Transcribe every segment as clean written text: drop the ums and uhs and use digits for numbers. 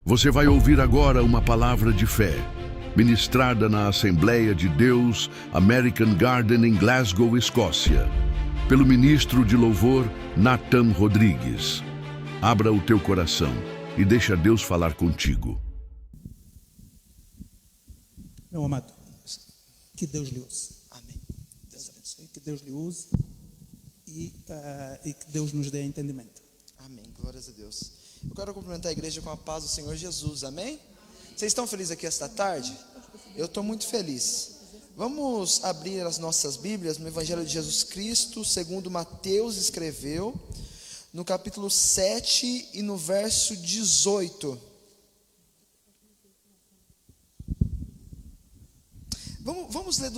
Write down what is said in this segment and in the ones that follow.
Você vai ouvir agora uma palavra de fé, ministrada na Assembleia de Deus American Garden em Glasgow, Escócia, pelo ministro de louvor Nathan Rodrigues. Abra o teu coração e deixa Deus falar contigo. Meu amado, que Deus lhe use. Amém. Deus abençoe, que Deus lhe use e que Deus nos dê entendimento. Amém, glórias a Deus. Eu quero cumprimentar a igreja com a paz do Senhor Jesus, amém? Vocês estão felizes aqui esta tarde? Eu estou muito feliz. Vamos abrir as nossas Bíblias no Evangelho de Jesus Cristo, segundo Mateus escreveu, no capítulo 7 e no verso 18. Vamos ler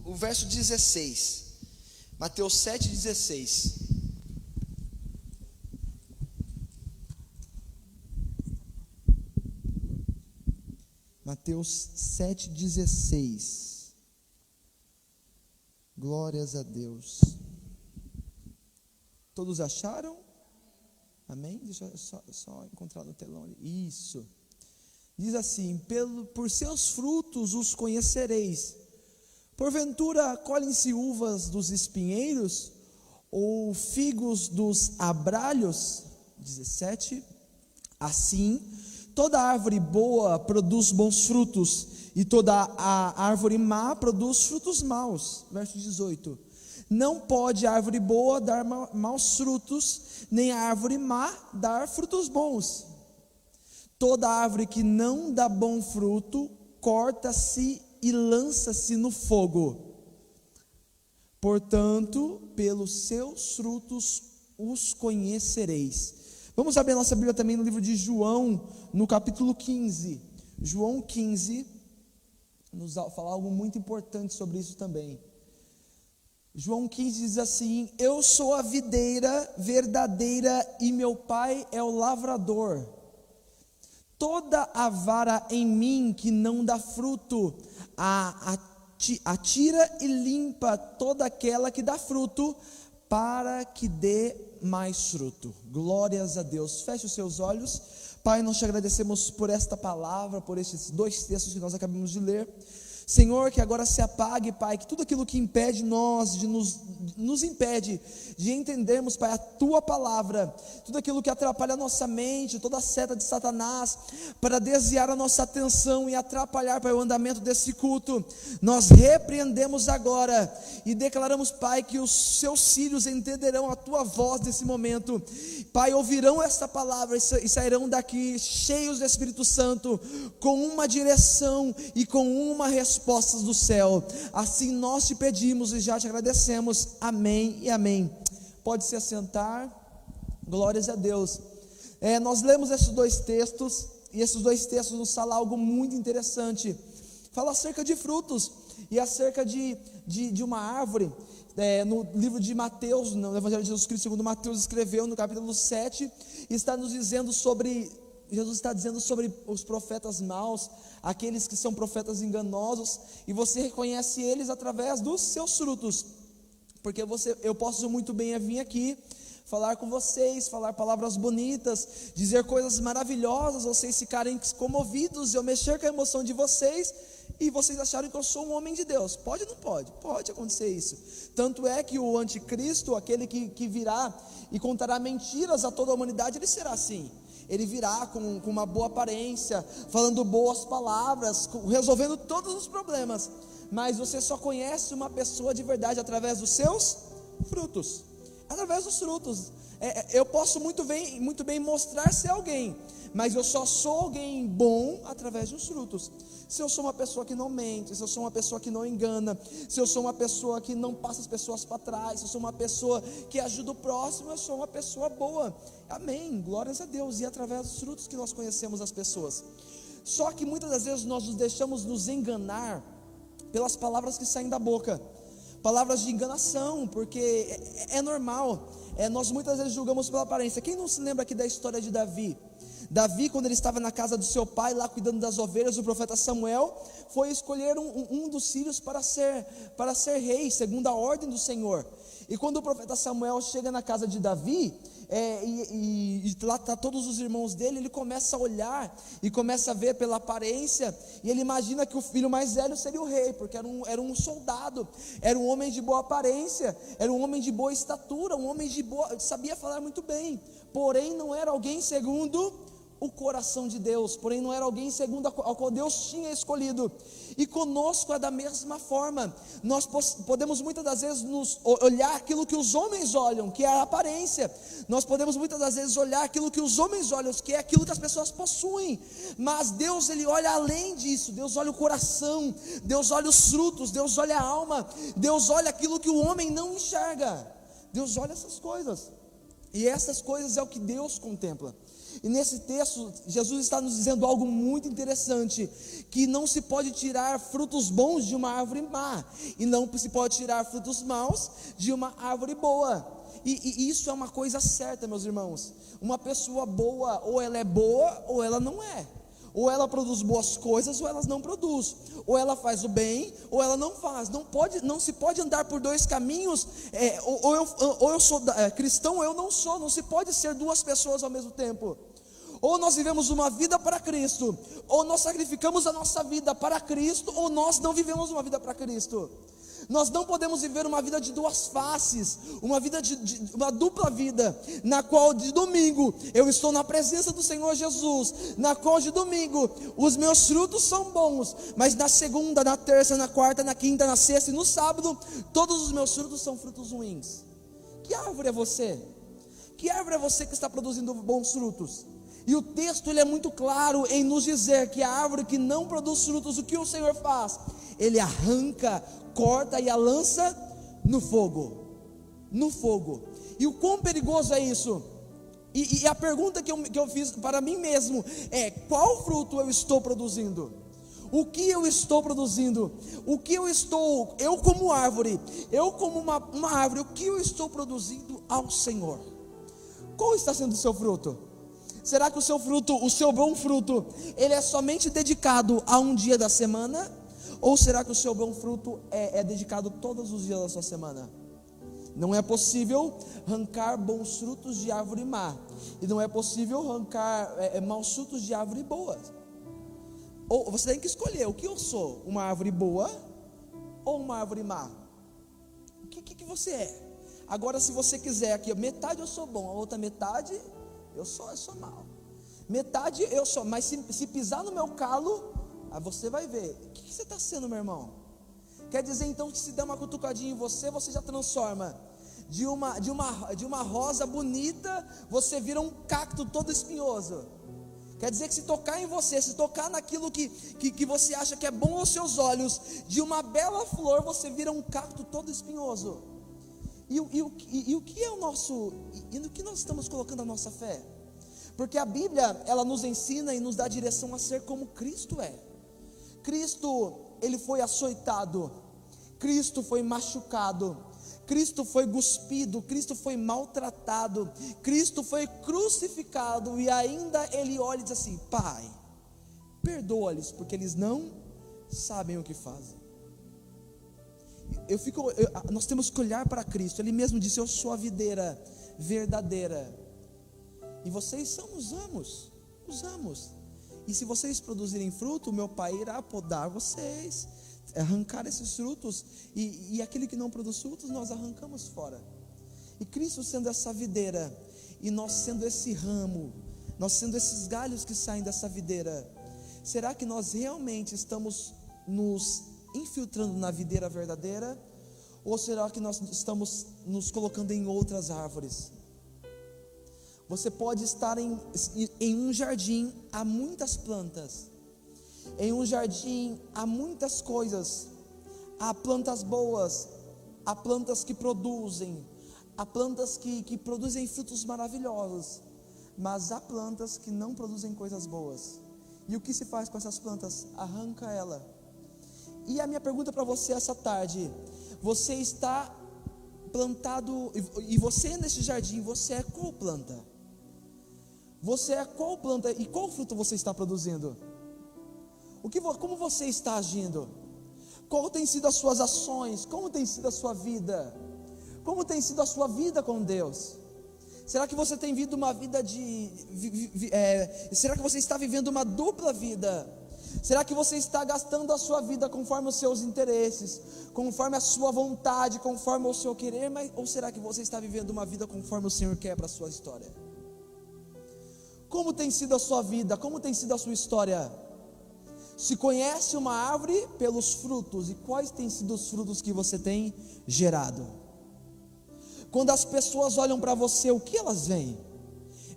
o verso 16. Mateus 7, 16. Mateus 7,16. Glórias a Deus. Todos acharam? Amém? Deixa eu só encontrar no telão ali. Isso. Diz assim: por seus frutos os conhecereis. Porventura colhem-se uvas dos espinheiros, ou figos dos abralhos? 17. Assim, toda árvore boa produz bons frutos, e toda a árvore má produz frutos maus. Verso 18. Não pode a árvore boa dar maus frutos, nem a árvore má dar frutos bons. Toda árvore que não dá bom fruto, corta-se e lança-se no fogo. Portanto, pelos seus frutos os conhecereis. Vamos abrir a nossa Bíblia também no livro de João, no capítulo 15. João 15, nos fala algo muito importante sobre isso também. João 15 diz assim: eu sou a videira verdadeira e meu pai é o lavrador. Toda a vara em mim que não dá fruto, atira e limpa toda aquela que dá fruto, para que dê mais fruto. Glórias a Deus. Feche os seus olhos. Pai, nós te agradecemos por esta palavra, por estes dois textos que nós acabamos de ler. Senhor, que agora se apague, Pai, que tudo aquilo que impede nós, nos impede de entendermos, Pai, a Tua palavra, tudo aquilo que atrapalha a nossa mente, toda a seta de Satanás, para desviar a nossa atenção e atrapalhar, Pai, o andamento desse culto, nós repreendemos agora e declaramos, Pai, que os seus filhos entenderão a Tua voz nesse momento, Pai, ouvirão esta palavra e sairão daqui cheios do Espírito Santo, com uma direção e com uma respostas do céu. Assim nós te pedimos e já te agradecemos. Amém e amém. Pode se assentar. Glórias a Deus. Nós lemos esses dois textos, e esses dois textos nos falam algo muito interessante. Fala acerca de frutos e acerca de uma árvore. No livro de Mateus, no Evangelho de Jesus Cristo segundo Mateus escreveu, no capítulo 7, está nos dizendo sobre, Jesus está dizendo sobre os profetas maus, aqueles que são profetas enganosos, e você reconhece eles através dos seus frutos, porque eu posso muito bem vir aqui, falar com vocês, falar palavras bonitas, dizer coisas maravilhosas, vocês ficarem comovidos, eu mexer com a emoção de vocês, e vocês acharem que eu sou um homem de Deus. Pode ou não pode? Pode acontecer isso. Tanto é que o anticristo, aquele que virá e contará mentiras a toda a humanidade, ele será assim. Ele virá com uma boa aparência, falando boas palavras, resolvendo todos os problemas. Mas você só conhece uma pessoa de verdade através dos seus frutos. Através dos frutos. Eu posso muito bem mostrar ser alguém, mas eu só sou alguém bom através dos frutos. Se eu sou uma pessoa que não mente, se eu sou uma pessoa que não engana, se eu sou uma pessoa que não passa as pessoas para trás, se eu sou uma pessoa que ajuda o próximo, eu sou uma pessoa boa. Amém, glórias a Deus. E é através dos frutos que nós conhecemos as pessoas. Só que muitas das vezes nós nos deixamos nos enganar pelas palavras que saem da boca, palavras de enganação, porque é normal. Nós muitas vezes julgamos pela aparência. Quem não se lembra aqui da história de Davi? Davi, quando ele estava na casa do seu pai, lá cuidando das ovelhas, o profeta Samuel foi escolher um dos filhos para ser rei, segundo a ordem do Senhor. E quando o profeta Samuel chega na casa de Davi, e lá está todos os irmãos dele. Ele começa a olhar e começa a ver pela aparência, e ele imagina que o filho mais velho seria o rei, porque era um soldado, era um homem de boa aparência, era um homem de boa estatura, um homem sabia falar muito bem, porém não era alguém segundo o coração de Deus, porém não era alguém segundo ao qual Deus tinha escolhido. E conosco é da mesma forma. Nós podemos muitas das vezes olhar aquilo que os homens olham, que é a aparência. Nós podemos muitas das vezes olhar aquilo que os homens olham, que é aquilo que as pessoas possuem. Mas Deus, Ele olha além disso. Deus olha o coração, Deus olha os frutos, Deus olha a alma, Deus olha aquilo que o homem não enxerga. Deus olha essas coisas, e essas coisas é o que Deus contempla. E nesse texto, Jesus está nos dizendo algo muito interessante, que não se pode tirar frutos bons de uma árvore má, e não se pode tirar frutos maus de uma árvore boa. E isso é uma coisa certa, meus irmãos. Uma pessoa boa, ou ela é boa, ou ela não é. Ou ela produz boas coisas, ou ela não produz. Ou ela faz o bem, ou ela não faz. Não se pode andar por dois caminhos. Ou eu sou cristão, ou eu não sou. Não se pode ser duas pessoas ao mesmo tempo. Ou nós vivemos uma vida para Cristo, ou nós sacrificamos a nossa vida para Cristo, ou nós não vivemos uma vida para Cristo. Nós não podemos viver uma vida de duas faces, uma vida uma dupla vida, na qual de domingo eu estou na presença do Senhor Jesus, na qual de domingo os meus frutos são bons, mas na segunda, na terça, na quarta, na quinta, na sexta e no sábado, todos os meus frutos são frutos ruins. Que árvore é você? Que árvore é você que está produzindo bons frutos? E o texto ele é muito claro em nos dizer que a árvore que não produz frutos, o que o Senhor faz? Ele arranca, corta e a lança no fogo. No fogo. E o quão perigoso é isso? E a pergunta que eu fiz para mim mesmo é: qual fruto eu estou produzindo? O que eu estou produzindo? Eu como árvore, eu como uma árvore, o que eu estou produzindo ao Senhor? Qual está sendo o seu fruto? Será que o seu fruto, o seu bom fruto, ele é somente dedicado a um dia da semana? Ou será que o seu bom fruto é dedicado todos os dias da sua semana? Não é possível arrancar bons frutos de árvore má, e não é possível arrancar maus frutos de árvore boa. Ou você tem que escolher: o que eu sou? Uma árvore boa ou uma árvore má? O que você é? Agora, se você quiser aqui, metade eu sou bom, a outra metade eu sou mal. Metade eu sou, mas se pisar no meu calo, aí você vai ver. O que você está sendo, meu irmão? Quer dizer então que se der uma cutucadinha em você, você já transforma de uma rosa bonita, você vira um cacto todo espinhoso. Quer dizer que se tocar em você, se tocar naquilo que você acha que é bom aos seus olhos, de uma bela flor, você vira um cacto todo espinhoso. E o que é o nosso, e no que nós estamos colocando a nossa fé? Porque a Bíblia, ela nos ensina e nos dá direção a ser como Cristo é. Cristo, ele foi açoitado, Cristo foi machucado, Cristo foi cuspido, Cristo foi maltratado, Cristo foi crucificado, e ainda ele olha e diz assim: Pai, perdoa-lhes, porque eles não sabem o que fazem. Nós temos que olhar para Cristo. Ele mesmo disse: eu sou a videira verdadeira, e vocês são os ramos. E se vocês produzirem fruto, meu Pai irá podar vocês, arrancar esses frutos, e aquele que não produz frutos, nós arrancamos fora. E Cristo sendo essa videira, e nós sendo esse ramo, nós sendo esses galhos que saem dessa videira, será que nós realmente estamos nos infiltrando na videira verdadeira? Ou será que nós estamos nos colocando em outras árvores? Você pode estar em um jardim, há muitas plantas. Em um jardim há muitas coisas. Há plantas boas, há plantas que produzem, há plantas que produzem frutos maravilhosos, mas há plantas que não produzem coisas boas. E o que se faz com essas plantas? Arranca ela. E a minha pergunta para você essa tarde: você está plantado, e você nesse jardim, você é qual planta? Você é qual planta e qual fruto você está produzindo? Como você está agindo? Qual tem sido as suas ações? Como tem sido a sua vida? Como tem sido a sua vida com Deus? Será que você tem vivido uma vida será que você está vivendo uma dupla vida? Será que você está gastando a sua vida conforme os seus interesses, conforme a sua vontade, conforme o seu querer, ou será que você está vivendo uma vida conforme o Senhor quer para a sua história? Como tem sido a sua vida? Como tem sido a sua história? Se conhece uma árvore pelos frutos, e quais têm sido os frutos que você tem gerado? Quando as pessoas olham para você, o que elas veem?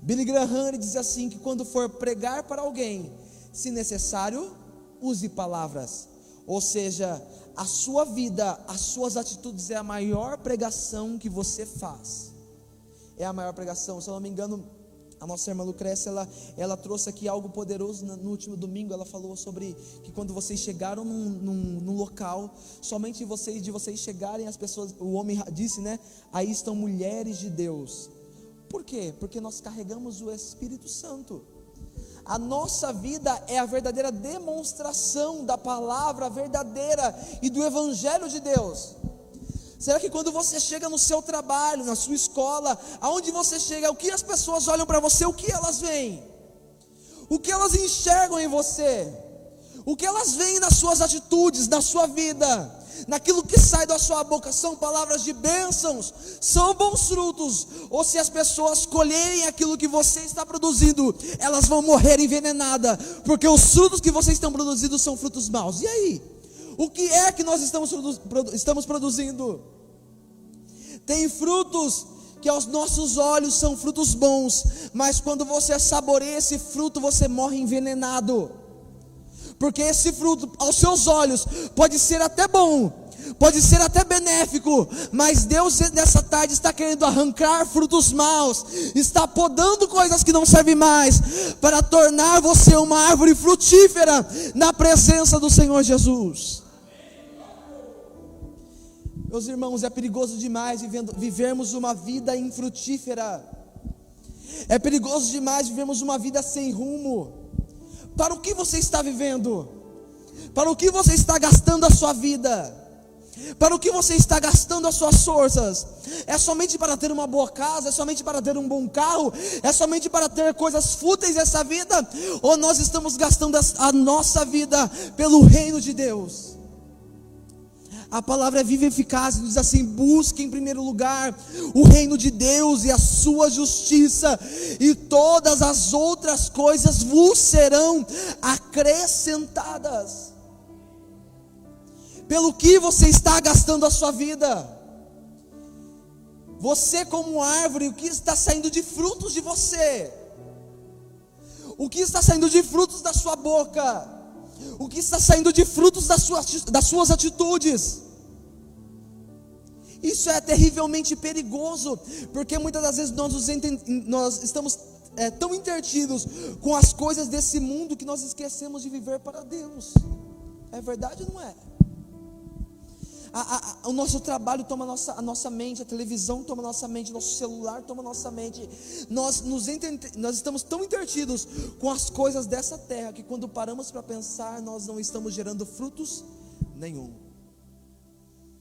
Billy Graham, ele diz assim, que quando for pregar para alguém, se necessário, use palavras. Ou seja, a sua vida, as suas atitudes é a maior pregação que você faz. É a maior pregação. Se eu não me engano, a nossa irmã Lucrécia, ela trouxe aqui algo poderoso no último domingo. Ela falou sobre que quando vocês chegaram num local, somente de vocês chegarem, as pessoas, o homem disse, né? Aí estão mulheres de Deus. Por quê? Porque nós carregamos o Espírito Santo. A nossa vida é a verdadeira demonstração da palavra verdadeira e do Evangelho de Deus. Será que quando você chega no seu trabalho, na sua escola, aonde você chega, o que as pessoas olham para você, o que elas veem? O que elas enxergam em você? O que elas veem nas suas atitudes, na sua vida? Naquilo que sai da sua boca, são palavras de bênçãos, são bons frutos, ou se as pessoas colherem aquilo que você está produzindo, elas vão morrer envenenadas, porque os frutos que vocês estão produzindo são frutos maus. E aí? O que é que nós estamos produzindo? Tem frutos que aos nossos olhos são frutos bons, mas quando você saboreia esse fruto, você morre envenenado. Porque esse fruto, aos seus olhos, pode ser até bom, pode ser até benéfico, mas Deus nessa tarde está querendo arrancar frutos maus, está podando coisas que não servem mais, para tornar você uma árvore frutífera na presença do Senhor Jesus. Meus irmãos, é perigoso demais vivermos uma vida infrutífera, é perigoso demais vivermos uma vida sem rumo. Para o que você está vivendo? Para o que você está gastando a sua vida? Para o que você está gastando as suas forças? É somente para ter uma boa casa? É somente para ter um bom carro? É somente para ter coisas fúteis nessa vida? Ou nós estamos gastando a nossa vida pelo reino de Deus? A palavra é viva e eficaz, diz assim: busque em primeiro lugar o reino de Deus e a sua justiça, e todas as outras coisas vos serão acrescentadas. Pelo que você está gastando a sua vida? Você como árvore, o que está saindo de frutos de você? O que está saindo de frutos da sua boca? O que está saindo de frutos das suas atitudes? Isso é terrivelmente perigoso, porque muitas das vezes nós estamos tão entretidos com as coisas desse mundo que nós esquecemos de viver para Deus. É verdade ou não é? O nosso trabalho toma a nossa mente, a televisão toma a nossa mente, nosso celular toma a nossa mente. Nós estamos tão entretidos com as coisas dessa terra, que quando paramos para pensar, nós não estamos gerando frutos nenhum.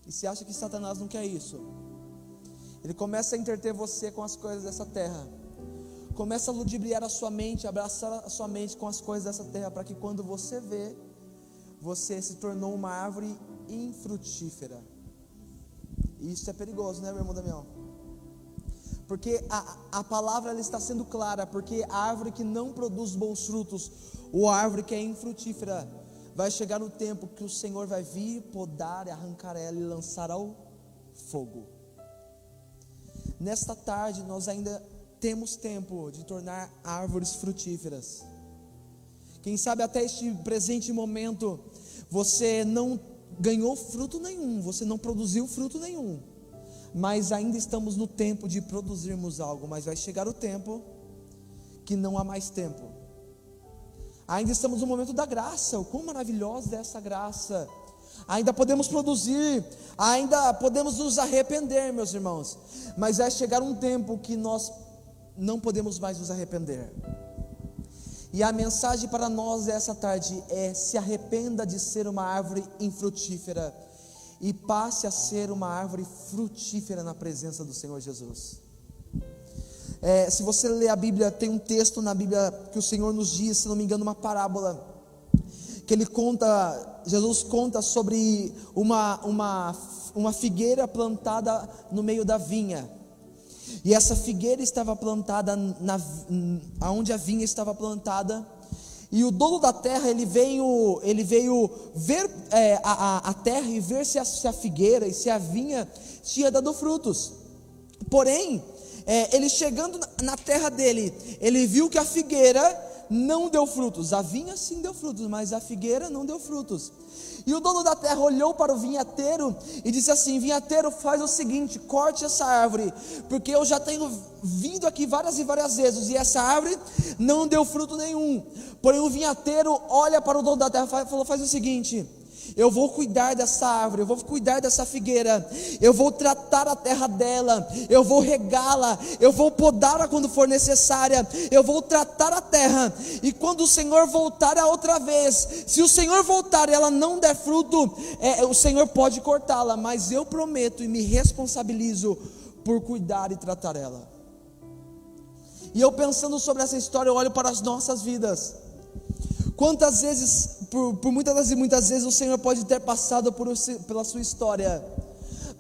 E você acha que Satanás não quer isso? Ele começa a entreter você com as coisas dessa terra, começa a ludibriar a sua mente, abraçar a sua mente com as coisas dessa terra, para que quando você vê, você se tornou uma árvore infrutífera. E isso é perigoso, né, meu irmão Damião? Porque a palavra ela está sendo clara, porque a árvore que não produz bons frutos, ou a árvore que é infrutífera, vai chegar no tempo que o Senhor vai vir, podar, arrancar ela e lançar ao fogo. Nesta tarde nós ainda temos tempo de tornar árvores frutíferas. Quem sabe até este presente momento você não ganhou fruto nenhum, você não produziu fruto nenhum, mas ainda estamos no tempo de produzirmos algo. Mas vai chegar o tempo que não há mais tempo. Ainda estamos no momento da graça. O quão maravilhosa é essa graça! Ainda podemos produzir, ainda podemos nos arrepender, meus irmãos, mas vai chegar um tempo que nós não podemos mais nos arrepender. E a mensagem para nós essa tarde é: se arrependa de ser uma árvore infrutífera e passe a ser uma árvore frutífera na presença do Senhor Jesus. Se você ler a Bíblia, tem um texto na Bíblia que o Senhor nos diz, se não me engano, uma parábola, que Jesus conta sobre uma figueira plantada no meio da vinha. E essa figueira estava plantada aonde a vinha estava plantada. E o dono da terra, ele veio ver a terra e ver se a figueira e se a vinha tinha dado frutos. Porém, ele chegando na terra dele, ele viu que a figueira não deu frutos. A vinha sim deu frutos, mas a figueira não deu frutos. E o dono da terra olhou para o vinhateiro e disse assim: vinhateiro, faz o seguinte, corte essa árvore, porque eu já tenho vindo aqui várias e várias vezes, e essa árvore não deu fruto nenhum. Porém o vinhateiro olha para o dono da terra e falou: faz o seguinte, eu vou cuidar dessa árvore, eu vou cuidar dessa figueira, eu vou tratar a terra dela, eu vou regá-la, eu vou podá-la quando for necessária, eu vou tratar a terra, e quando o Senhor voltar a outra vez, se o Senhor voltar e ela não der fruto, o Senhor pode cortá-la, mas eu prometo e me responsabilizo por cuidar e tratar ela. E eu pensando sobre essa história, eu olho para as nossas vidas. Quantas vezes, por muitas e muitas vezes, o Senhor pode ter passado pela sua história,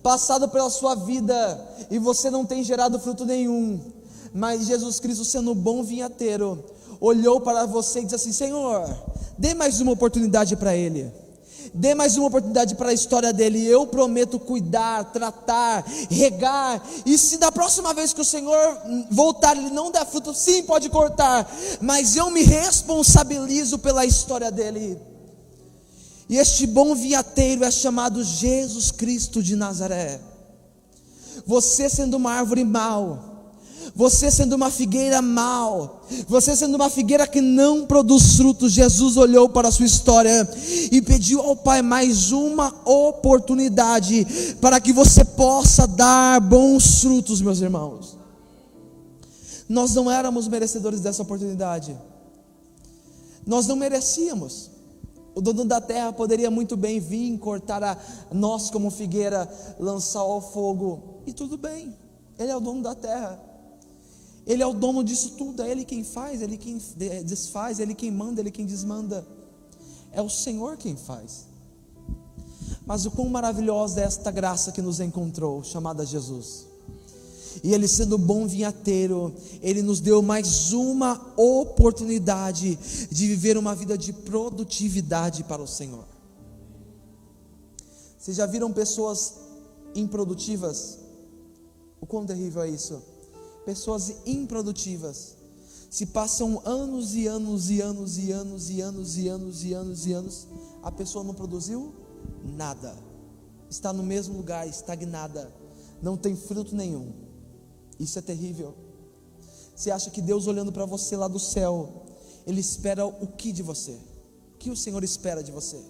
passado pela sua vida, e você não tem gerado fruto nenhum, mas Jesus Cristo, sendo um bom vinhateiro, olhou para você e disse assim: Senhor, dê mais uma oportunidade para ele, dê mais uma oportunidade para a história dele, eu prometo cuidar, tratar, regar, e se da próxima vez que o Senhor voltar ele não der fruto, sim, pode cortar, mas eu me responsabilizo pela história dele. E este bom vinhateiro é chamado Jesus Cristo de Nazaré. Você sendo uma árvore mal, você sendo uma figueira mal, você sendo uma figueira que não produz frutos, Jesus olhou para a sua história e pediu ao Pai mais uma oportunidade para que você possa dar bons frutos, meus irmãos. Nós não éramos merecedores dessa oportunidade, nós não merecíamos. O dono da terra poderia muito bem vir cortar nós como figueira, lançar ao fogo, e tudo bem, ele é o dono da terra, ele é o dono disso tudo, é ele quem faz, ele quem desfaz, ele quem manda, ele quem desmanda, é o Senhor quem faz. Mas o quão maravilhosa é esta graça que nos encontrou, chamada Jesus. E ele, sendo bom vinhateiro, ele nos deu mais uma oportunidade de viver uma vida de produtividade para o Senhor. Vocês já viram pessoas improdutivas? O quão terrível é isso? Pessoas improdutivas se passam anos e anos e anos e anos e anos e anos e anos e anos, a pessoa não produziu nada, está no mesmo lugar, estagnada, não tem fruto nenhum. Isso é terrível. Você acha que Deus, olhando para você lá do céu, Ele espera o que de você? O que o Senhor espera de você?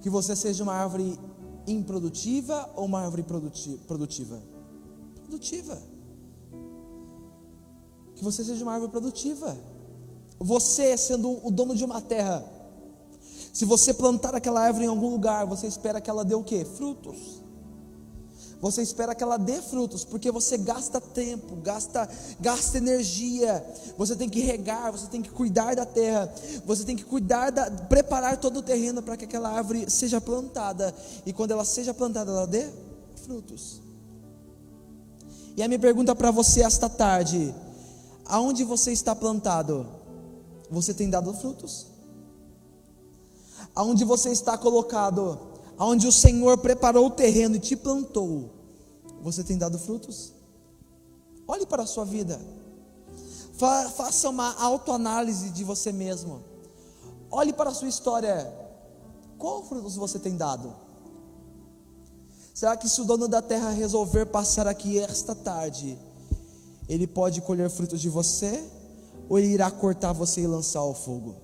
Que você seja uma árvore improdutiva ou uma árvore produtiva? Produtiva. Que você seja uma árvore produtiva. Você, sendo o dono de uma terra, se você plantar aquela árvore em algum lugar, você espera que ela dê o quê? Frutos. Você espera que ela dê frutos, porque você gasta tempo, gasta energia, você tem que regar, você tem que cuidar da terra, você tem que preparar todo o terreno para que aquela árvore seja plantada, e quando ela seja plantada, ela dê frutos. E a minha pergunta para você esta tarde: aonde você está plantado, você tem dado frutos? Aonde você está colocado, aonde o Senhor preparou o terreno e te plantou, você tem dado frutos? Olhe para a sua vida, faça uma autoanálise de você mesmo, olhe para a sua história, qual frutos você tem dado? Será que se o dono da terra resolver passar aqui esta tarde, ele pode colher frutos de você, ou ele irá cortar você e lançar ao fogo?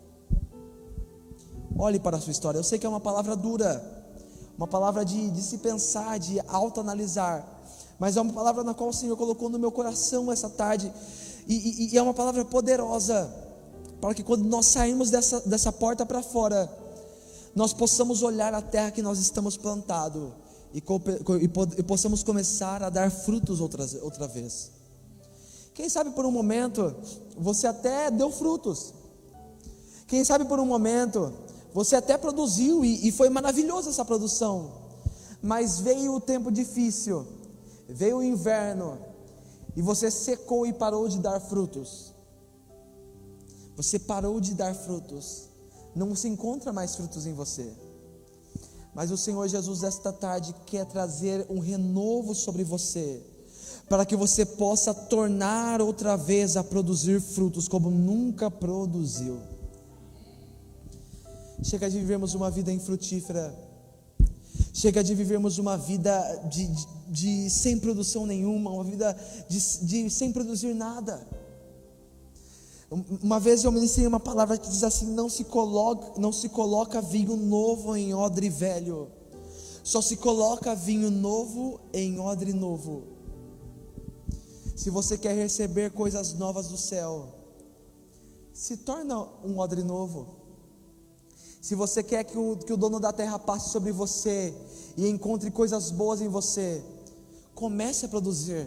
Olhe para a sua história. Eu sei que é uma palavra dura, uma palavra de se pensar, de autoanalisar, mas é uma palavra na qual o Senhor colocou no meu coração essa tarde, e é uma palavra poderosa, para que quando nós sairmos dessa porta para fora, nós possamos olhar a terra que nós estamos plantados, e possamos começar a dar frutos outra vez. Quem sabe por um momento você até deu frutos. Quem sabe por um momento você até produziu e foi maravilhosa essa produção. Mas veio o tempo difícil, veio o inverno e você secou e parou de dar frutos. Você parou de dar frutos. Não se encontra mais frutos em você. Mas o Senhor Jesus esta tarde quer trazer um renovo sobre você, para que você possa tornar outra vez a produzir frutos como nunca produziu. Chega de vivermos uma vida infrutífera. Chega de vivermos uma vida de sem produção nenhuma, uma vida de sem produzir nada. Uma vez eu ministrei uma palavra que diz assim: não se coloca vinho novo em odre velho, só se coloca vinho novo em odre novo. Se você quer receber coisas novas do céu, se torna um odre novo. Se você quer que o dono da terra passe sobre você e encontre coisas boas em você, comece a produzir.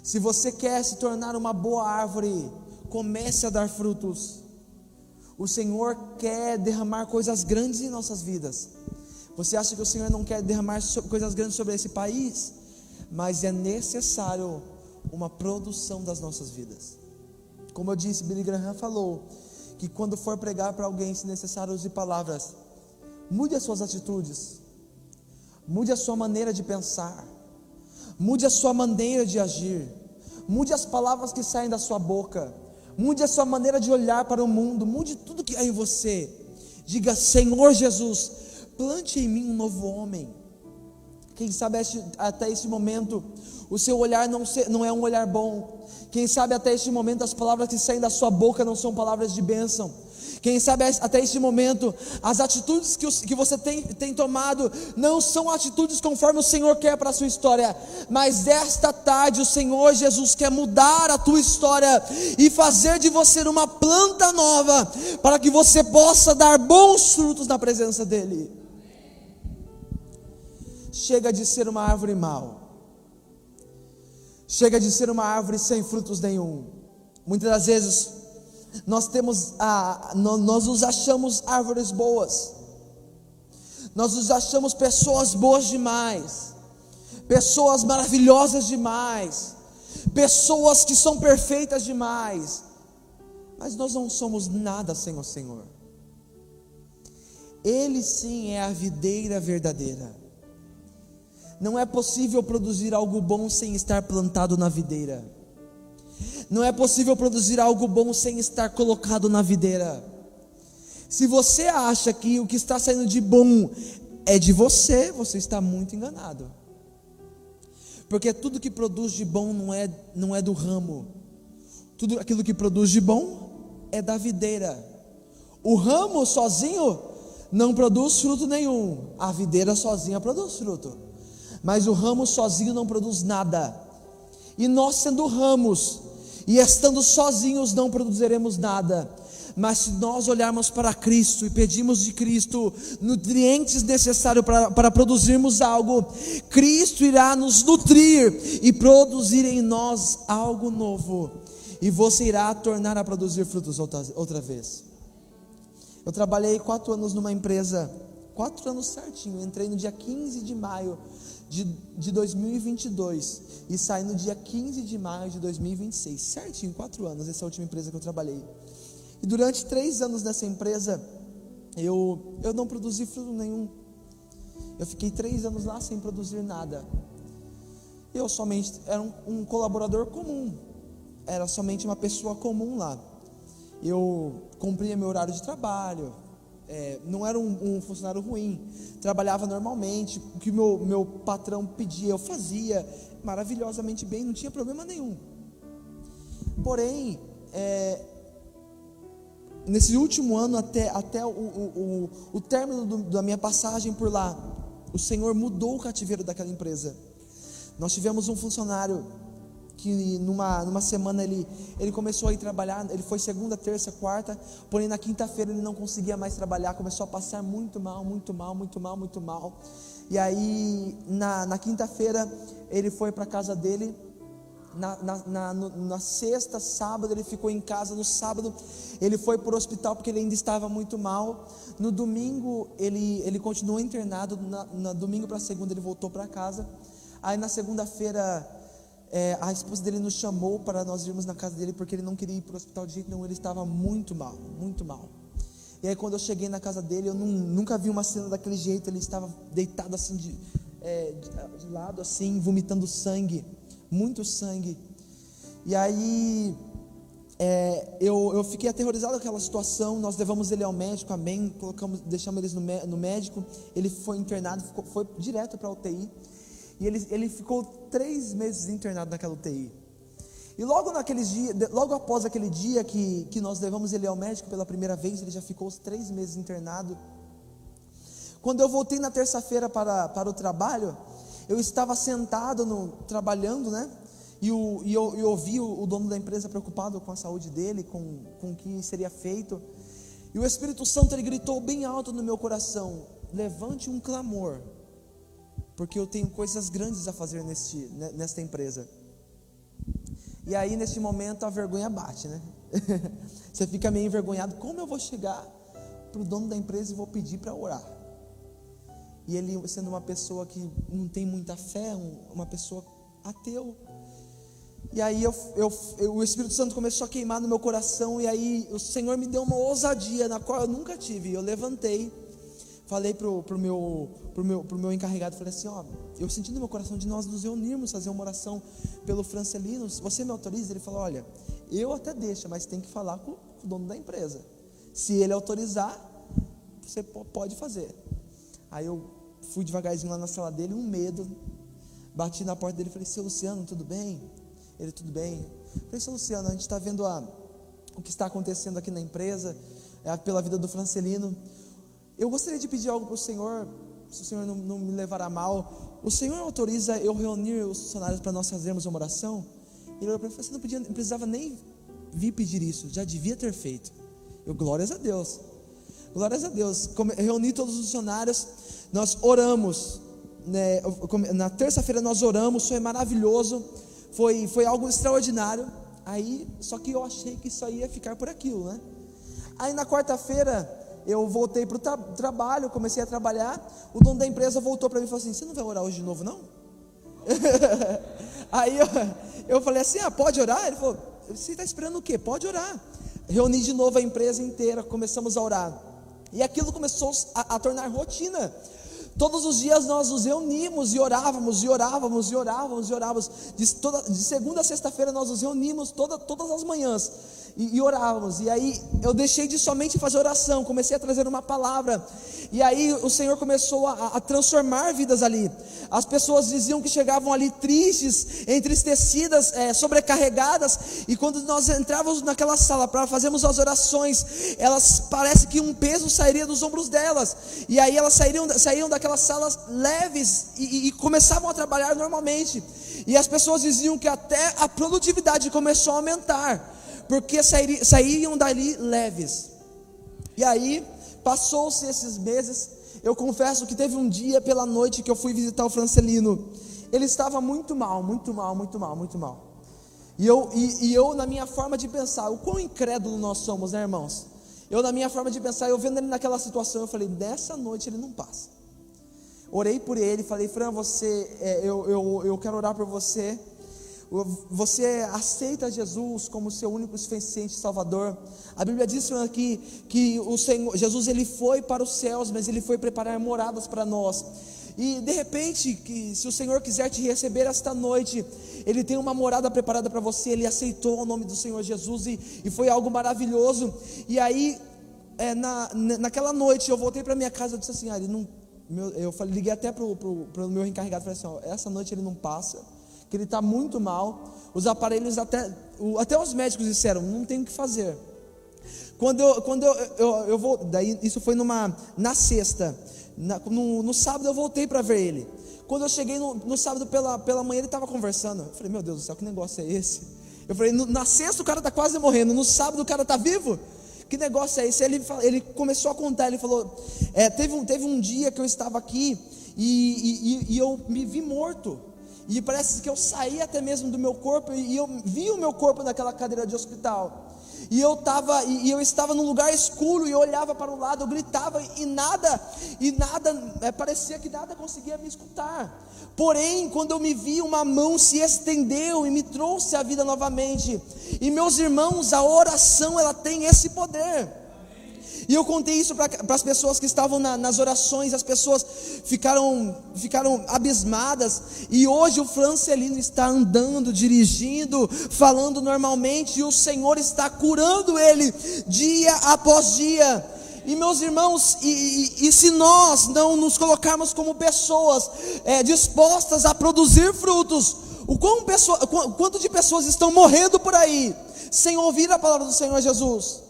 Se você quer se tornar uma boa árvore, comece a dar frutos. O Senhor quer derramar coisas grandes em nossas vidas. Você acha que o Senhor não quer derramar coisas grandes sobre esse país? Mas é necessário uma produção das nossas vidas. Como eu disse, Billy Graham falou que quando for pregar para alguém, se necessário use palavras. Mude as suas atitudes, mude a sua maneira de pensar, mude a sua maneira de agir, mude as palavras que saem da sua boca, mude a sua maneira de olhar para o mundo, mude tudo que há em você. Diga: Senhor Jesus, plante em mim um novo homem. Quem sabe até esse momento o seu olhar não é um olhar bom. Quem sabe até este momento as palavras que saem da sua boca não são palavras de bênção. Quem sabe até este momento as atitudes que você tem tomado não são atitudes conforme o Senhor quer para a sua história. Mas esta tarde o Senhor Jesus quer mudar a tua história e fazer de você uma planta nova, para que você possa dar bons frutos na presença dEle. Chega de ser uma árvore mau. Chega de ser uma árvore sem frutos nenhum. Muitas das vezes nós nos achamos árvores boas, nós nos achamos pessoas boas demais, pessoas maravilhosas demais, pessoas que são perfeitas demais, mas nós não somos nada sem o Senhor. Ele sim é a videira verdadeira. Não é possível produzir algo bom sem estar plantado na videira. Não é possível produzir algo bom sem estar colocado na videira. Se você acha que o que está saindo de bom é de você, você está muito enganado. Porque tudo que produz de bom não é do ramo. Tudo aquilo que produz de bom é da videira. O ramo sozinho não produz fruto nenhum. A videira sozinha produz fruto. Mas o ramo sozinho não produz nada. E nós, sendo ramos e estando sozinhos, não produziremos nada. Mas se nós olharmos para Cristo e pedirmos de Cristo nutrientes necessários para produzirmos algo, Cristo irá nos nutrir e produzir em nós algo novo, e você irá tornar a produzir frutos outra vez. Eu trabalhei 4 anos numa empresa, 4 anos certinho. Entrei no dia 15 de maio de 2022 e saí no dia 15 de maio de 2026, certinho, 4 anos, essa última empresa que eu trabalhei. E durante 3 anos nessa empresa, eu não produzi fruto nenhum. Eu fiquei 3 anos lá sem produzir nada. Eu somente era um colaborador comum, era somente uma pessoa comum lá. Eu cumpria meu horário de trabalho, não era um funcionário ruim, trabalhava normalmente, o que meu patrão pedia eu fazia maravilhosamente bem, não tinha problema nenhum. Porém, nesse último ano, até o término da minha passagem por lá, o Senhor mudou o cativeiro daquela empresa. Nós tivemos um funcionário que numa semana ele começou a ir trabalhar, ele foi segunda, terça, quarta, porém na quinta-feira ele não conseguia mais trabalhar, começou a passar muito mal, e aí na quinta-feira ele foi para a casa dele, Na sexta, sábado, ele ficou em casa. No sábado, ele foi para o hospital porque ele ainda estava muito mal. No domingo, ele continuou internado. No domingo para segunda, ele voltou para casa. Aí na segunda-feira, a esposa dele nos chamou para nós irmos na casa dele, porque ele não queria ir para o hospital de jeito nenhum. Ele estava muito mal, muito mal. E aí quando eu cheguei na casa dele, eu nunca vi uma cena daquele jeito. Ele estava deitado assim de lado assim, vomitando sangue, muito sangue. E aí eu fiquei aterrorizado com aquela situação. Nós levamos ele ao médico, amém, deixamos ele no médico. Ele foi internado, foi direto para a UTI. E ele ficou 3 meses internado naquela UTI. E logo após aquele dia que nós levamos ele ao médico pela primeira vez, ele já ficou os 3 meses internado. Quando eu voltei na terça-feira para o trabalho, eu estava sentado trabalhando, né? E eu ouvi o dono da empresa preocupado com a saúde dele, com o que seria feito. E o Espírito Santo, ele gritou bem alto no meu coração: levante um clamor, porque eu tenho coisas grandes a fazer nesta empresa. E aí neste momento a vergonha bate, né? Você fica meio envergonhado. Como eu vou chegar para o dono da empresa e vou pedir para orar? E ele, sendo uma pessoa que não tem muita fé, uma pessoa ateu. E aí o Espírito Santo começou a queimar no meu coração. E aí o Senhor me deu uma ousadia na qual eu nunca tive. Eu levantei, falei pro meu encarregado, falei assim: ó, eu senti no meu coração de nós nos reunirmos, fazer uma oração pelo Francelino. Você me autoriza? Ele falou: olha, eu até deixo, mas tem que falar com o dono da empresa. Se ele autorizar, você pode fazer. Aí eu fui devagarzinho lá na sala dele, um medo, bati na porta dele e falei: seu Luciano, tudo bem? Ele: tudo bem. Eu falei: seu Luciano, a gente está vendo o que está acontecendo aqui na empresa, pela vida do Francelino. Eu gostaria de pedir algo para o senhor, se o senhor não me levar a mal. O senhor autoriza eu reunir os funcionários para nós fazermos uma oração? Ele olhou para mim e falou: você não precisava nem vir pedir isso, já devia ter feito. Eu: glórias a Deus, glórias a Deus. Reuni todos os funcionários, nós oramos, né? Na terça-feira nós oramos, foi maravilhoso, foi algo extraordinário. Aí, só que eu achei que isso ia ficar por aquilo, né? Aí na quarta-feira eu voltei para o trabalho, comecei a trabalhar. O dono da empresa voltou para mim e falou assim: você não vai orar hoje de novo, não? Aí eu falei assim: pode orar? Ele falou: você está esperando o quê? Pode orar. Reuni de novo a empresa inteira, começamos a orar. E aquilo começou a tornar rotina. Todos os dias nós nos reunimos e orávamos, e orávamos, e orávamos, e orávamos. De segunda a sexta-feira nós nos reunimos todas as manhãs e orávamos. E aí eu deixei de somente fazer oração, comecei a trazer uma palavra. E aí o Senhor começou a transformar vidas ali. As pessoas diziam que chegavam ali tristes, entristecidas, sobrecarregadas. E quando nós entrávamos naquela sala para fazermos as orações, parece que um peso sairia dos ombros delas. E aí elas saíam daquelas salas leves e começavam a trabalhar normalmente. E as pessoas diziam que até a produtividade começou a aumentar, porque saíam dali leves. E aí passou-se esses meses. Eu confesso que teve um dia pela noite que eu fui visitar o Francelino. Ele estava muito mal, muito mal, muito mal, muito mal. E eu na minha forma de pensar, o quão incrédulo nós somos, né, irmãos? Eu na minha forma de pensar, eu vendo ele naquela situação, eu falei: nessa noite ele não passa. Orei por ele, falei: Fran, eu quero orar por você. Você aceita Jesus como seu único e suficiente Salvador? A Bíblia diz aqui que o Senhor Jesus, ele foi para os céus, mas ele foi preparar moradas para nós. E de repente, que se o Senhor quiser te receber esta noite, Ele tem uma morada preparada para você. Ele aceitou o nome do Senhor Jesus e foi algo maravilhoso. E aí naquela noite eu voltei para minha casa, eu disse assim: liguei até para o meu encarregado, falei assim: essa noite ele não passa, que ele está muito mal. Os aparelhos, até os médicos disseram: não tem o que fazer. Quando eu vou, daí isso foi na sexta, no sábado eu voltei para ver ele. Quando eu cheguei no sábado pela manhã, ele estava conversando. Eu falei: meu Deus do céu, que negócio é esse? Eu falei: na sexta o cara está quase morrendo, no sábado o cara está vivo? Que negócio é esse? Ele começou a contar, ele falou: teve um dia que eu estava aqui e eu me vi morto. E parece que eu saí até mesmo do meu corpo, e eu vi o meu corpo naquela cadeira de hospital. E eu estava num lugar escuro, e eu olhava para o lado, eu gritava, e nada, parecia que nada conseguia me escutar. Porém, quando eu me vi, uma mão se estendeu e me trouxe a vida novamente. E meus irmãos, a oração, ela tem esse poder. E eu contei isso para as pessoas que estavam nas orações. As pessoas ficaram abismadas. E hoje o Francelino está andando, dirigindo, falando normalmente, e o Senhor está curando ele dia após dia. E meus irmãos, e se nós não nos colocarmos como pessoas dispostas a produzir frutos, quanto de pessoas estão morrendo por aí sem ouvir a palavra do Senhor Jesus?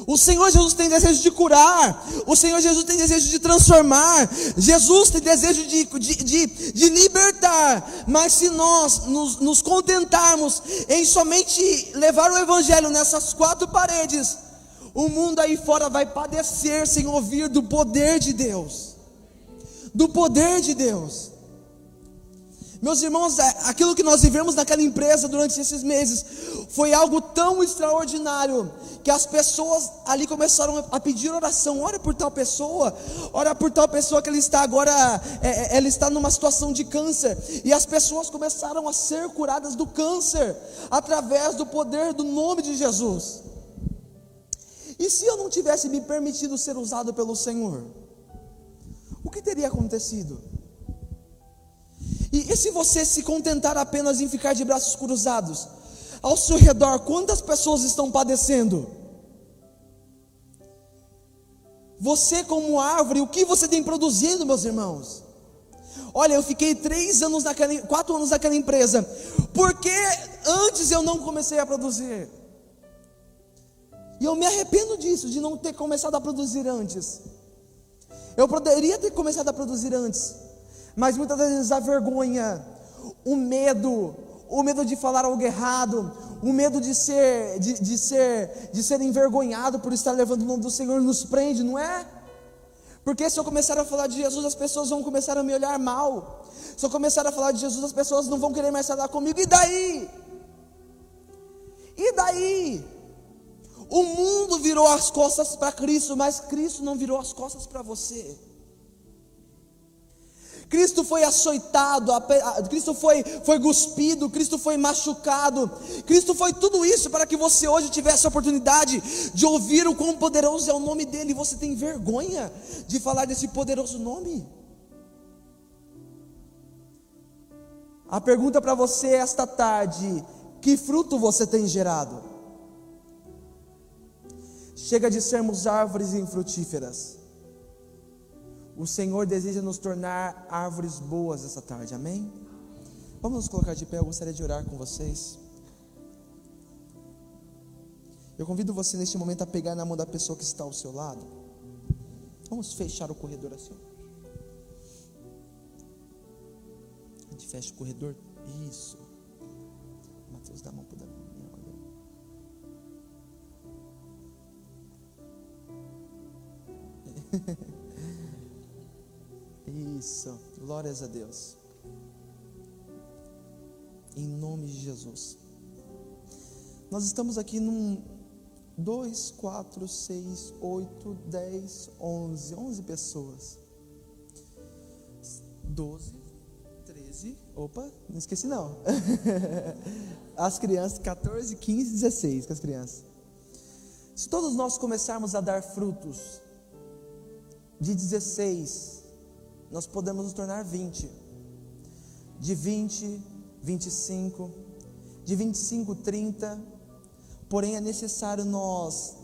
O Senhor Jesus tem desejo de curar, o Senhor Jesus tem desejo de transformar, Jesus tem desejo de libertar. Mas se nós nos contentarmos em somente levar o Evangelho nessas quatro paredes, o mundo aí fora vai padecer sem ouvir do poder de Deus. Do poder de Deus. Meus irmãos, aquilo que nós vivemos naquela empresa durante esses meses foi algo tão extraordinário, que as pessoas ali começaram a pedir oração. Ora por tal pessoa que ela está agora, ela está numa situação de câncer, e as pessoas começaram a ser curadas do câncer, através do poder do nome de Jesus. E se eu não tivesse me permitido ser usado pelo Senhor, o que teria acontecido? E se você se contentar apenas em ficar de braços cruzados, ao seu redor, quantas pessoas estão padecendo? Você como árvore, o que você tem produzido, meus irmãos? Olha, eu fiquei 4 anos naquela empresa, porque antes eu não comecei a produzir. E eu me arrependo disso, de não ter começado a produzir antes. Eu poderia ter começado a produzir antes, mas muitas vezes a vergonha, o medo de falar algo errado, o medo de ser envergonhado por estar levando o nome do Senhor nos prende, não é? Porque se eu começar a falar de Jesus, as pessoas vão começar a me olhar mal. Se eu começar a falar de Jesus, as pessoas não vão querer mais falar comigo. E daí? E daí? O mundo virou as costas para Cristo, mas Cristo não virou as costas para você. Cristo foi açoitado, Cristo foi cuspido, Cristo foi machucado, Cristo foi tudo isso para que você hoje tivesse a oportunidade de ouvir o quão poderoso é o nome dele. E você tem vergonha de falar desse poderoso nome? A pergunta para você esta tarde: que fruto você tem gerado? Chega de sermos árvores infrutíferas. O Senhor deseja nos tornar árvores boas essa tarde, amém? Vamos nos colocar de pé, eu gostaria de orar com vocês. Eu convido você neste momento a pegar na mão da pessoa que está ao seu lado. Vamos fechar o corredor assim. A gente fecha o corredor, isso. Mateus, dá a mão para o Daniel. Isso, glórias a Deus. Em nome de Jesus. Nós estamos aqui num 2, 4, 6, 8, 10, 11 pessoas. 12, 13, opa, não esqueci não. As crianças, 14, 15, 16 com as crianças. Se todos nós começarmos a dar frutos, de 16, nós podemos nos tornar 20, de 20, 25, de 25, 30, porém é necessário nós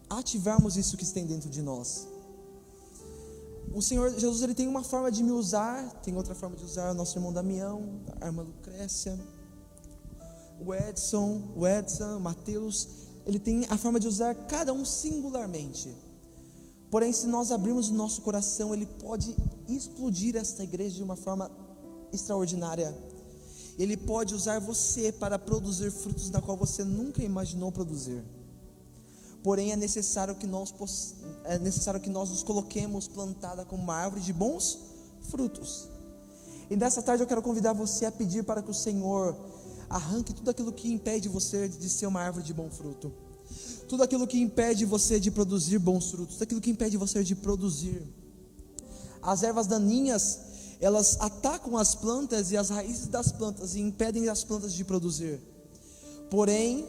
ativarmos isso que tem dentro de nós. O Senhor Jesus, Ele tem uma forma de me usar, tem outra forma de usar o nosso irmão Damião, a irmã Lucrécia, o Edson, o Mateus. Ele tem a forma de usar cada um singularmente. Porém, se nós abrirmos o nosso coração, Ele pode explodir esta igreja de uma forma extraordinária. Ele pode usar você para produzir frutos na qual você nunca imaginou produzir. Porém, é necessário que nós nos coloquemos plantada como uma árvore de bons frutos. E nessa tarde eu quero convidar você a pedir para que o Senhor arranque tudo aquilo que impede você de ser uma árvore de bom fruto, tudo aquilo que impede você de produzir bons frutos, tudo aquilo que impede você de produzir. As ervas daninhas, elas atacam as plantas e as raízes das plantas e impedem as plantas de produzir. Porém,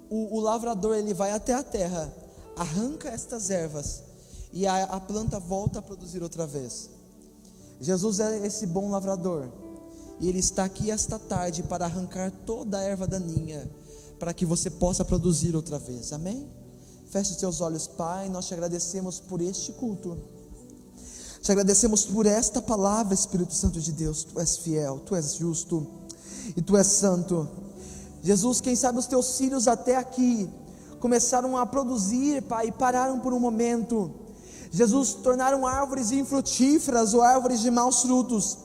o lavrador, ele vai até a terra, arranca estas ervas e a planta volta a produzir outra vez. Jesus é esse bom lavrador, e Ele está aqui esta tarde para arrancar toda a erva daninha, para que você possa produzir outra vez, amém? Feche os teus olhos, Pai. Nós te agradecemos por este culto, te agradecemos por esta palavra, Espírito Santo de Deus. Tu és fiel, Tu és justo e Tu és santo. Jesus, quem sabe os teus filhos até aqui começaram a produzir, Pai, e pararam por um momento. Jesus, tornaram árvores infrutíferas ou árvores de maus frutos.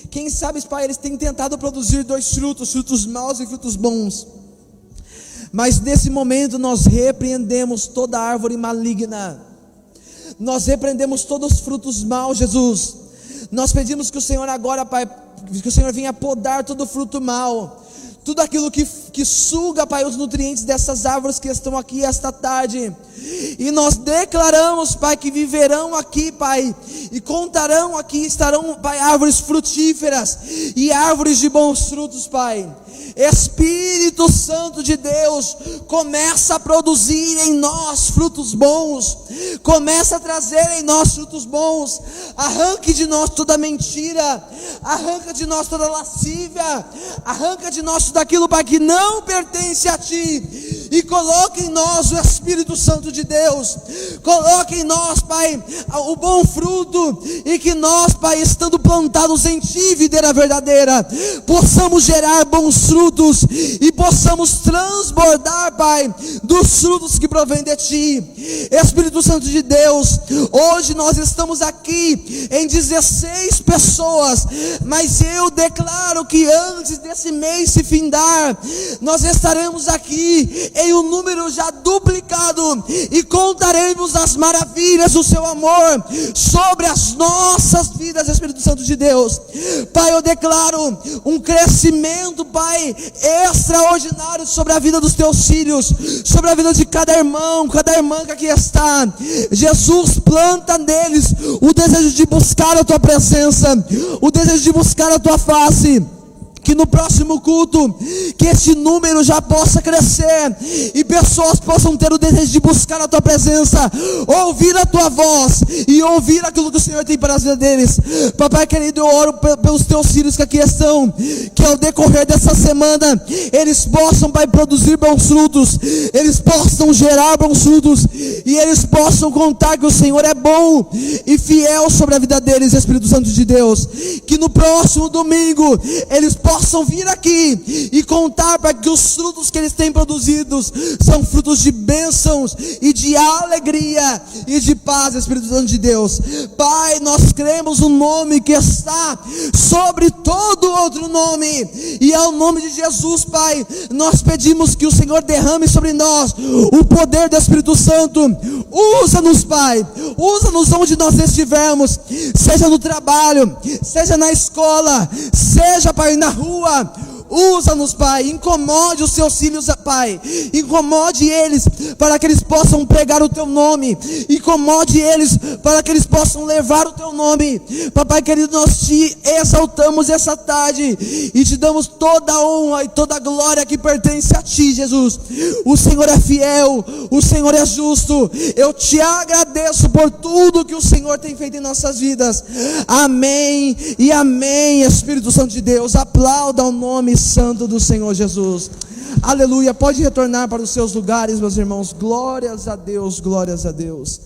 Quem sabe, Pai, eles têm tentado produzir 2 frutos, frutos maus e frutos bons. Mas nesse momento nós repreendemos toda árvore maligna. Nós repreendemos todos os frutos maus, Jesus. Nós pedimos que o Senhor agora, Pai, que o Senhor venha podar todo fruto mau, tudo aquilo que suga, Pai, os nutrientes dessas árvores que estão aqui esta tarde. E nós declaramos, Pai, que viverão aqui, Pai, e contarão aqui, estarão, Pai, árvores frutíferas e árvores de bons frutos, Pai. Espírito Santo de Deus, começa a produzir em nós frutos bons, começa a trazer em nós frutos bons. Arranque de nós toda mentira, arranca de nós toda lascívia, arranca de nós tudo aquilo, Pai, que não pertence a Ti, e coloque em nós o Espírito Santo de Deus. Coloque em nós, Pai, o bom fruto, e que nós, Pai, estando plantados em Ti, videira verdadeira, possamos gerar bons frutos e possamos transbordar, Pai, dos frutos que provém de Ti. Espírito Santo de Deus, hoje nós estamos aqui em 16 pessoas, mas eu declaro que antes desse mês se findar, nós estaremos aqui em um número já duplicado e contaremos as maravilhas do Seu amor sobre as nossas vidas, Espírito Santo de Deus. Pai, eu declaro um crescimento, Pai, extraordinário sobre a vida dos Teus filhos, sobre a vida de cada irmão, cada irmã que aqui está. Jesus, planta neles o desejo de buscar a Tua presença, o desejo de buscar a Tua face. Que no próximo culto, que este número já possa crescer, e pessoas possam ter o desejo de buscar a Tua presença, ouvir a Tua voz, e ouvir aquilo que o Senhor tem para a vida deles. Papai querido, eu oro pelos Teus filhos que aqui estão, que ao decorrer dessa semana, eles possam, Pai, produzir bons frutos, eles possam gerar bons frutos, e eles possam contar que o Senhor é bom e fiel sobre a vida deles, Espírito Santo de Deus. Que no próximo domingo, eles possam vir aqui e contar para que os frutos que eles têm produzidos são frutos de bênçãos e de alegria e de paz, Espírito Santo de Deus. Pai, nós cremos no nome que está sobre todo outro nome, e ao nome de Jesus, Pai, nós pedimos que o Senhor derrame sobre nós o poder do Espírito Santo. Usa-nos, Pai, usa-nos onde nós estivermos, seja no trabalho, seja na escola, seja, Pai, na rua. Usa-nos, Pai, incomode os Seus filhos, Pai, incomode eles para que eles possam pregar o Teu nome, incomode eles para que eles possam levar o Teu nome. Papai querido, nós Te exaltamos essa tarde e Te damos toda a honra e toda a glória que pertence a Ti, Jesus. O Senhor é fiel, o Senhor é justo. Eu Te agradeço por tudo que o Senhor tem feito em nossas vidas. Amém e amém. Espírito Santo de Deus, aplauda o nome santo do Senhor Jesus. Aleluia. Pode retornar para os seus lugares, meus irmãos. Glórias a Deus, glórias a Deus.